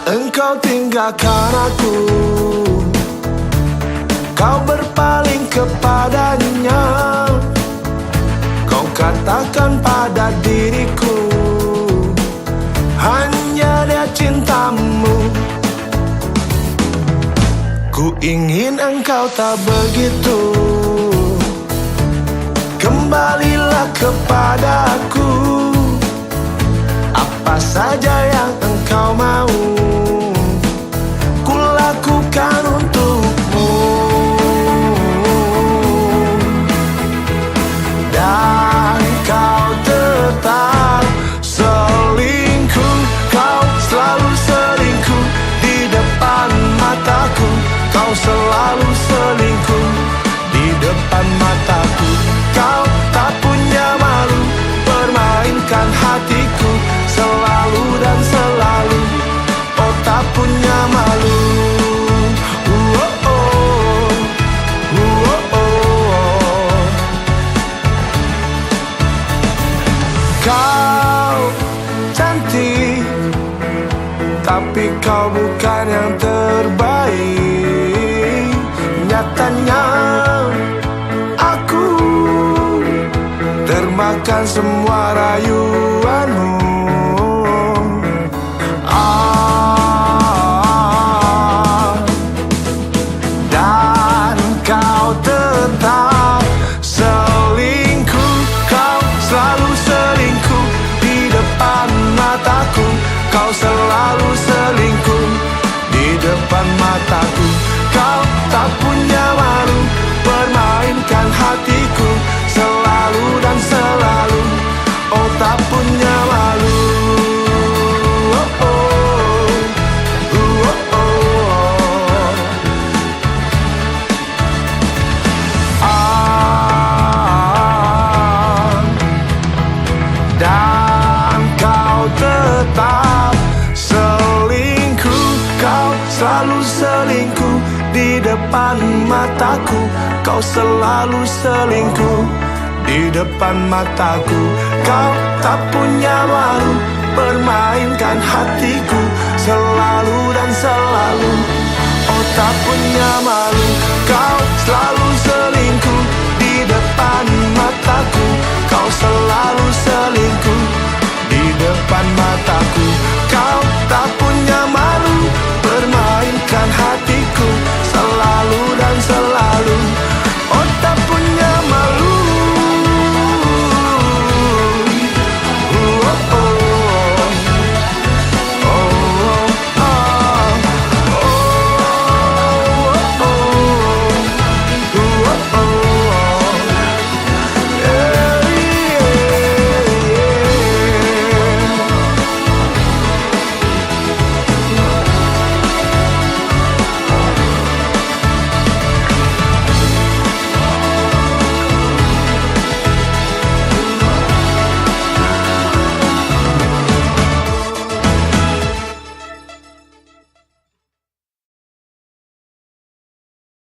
Engkau tinggalkan aku, kau berpaling kepadanya. Kau katakan pada diriku, hanya dia cintamu. Ku ingin engkau tak begitu. Kembalilah kepadaku, apa saja yang engkau mau, ku lakukan untukmu. Dan kau tetap selingkuh, kau selalu selingkuh di depan mataku. Kau selalu selingkuh di depan mataku. Kau tak punya malu, permainkan hatiku selalu dan selalu. Oh, tak punya malu. Kau cantik, tapi kau bukan yang terbaik. Nyatanya aku termakan semua rayuanmu. Dan kau tetap selingkuh, kau selalu selingkuh di depan mataku. Kau selalu selingkuh di depan mataku. Kau tak punya malu, permainkan hatiku selalu dan selalu. Oh, tak punya malu. Dan kau tetap selingkuh, kau selalu selingkuh di depan mataku. Kau selalu selingkuh di depan mataku. Kau tak punya malu, permainkan hatiku selalu dan selalu. Oh, tak punya malu.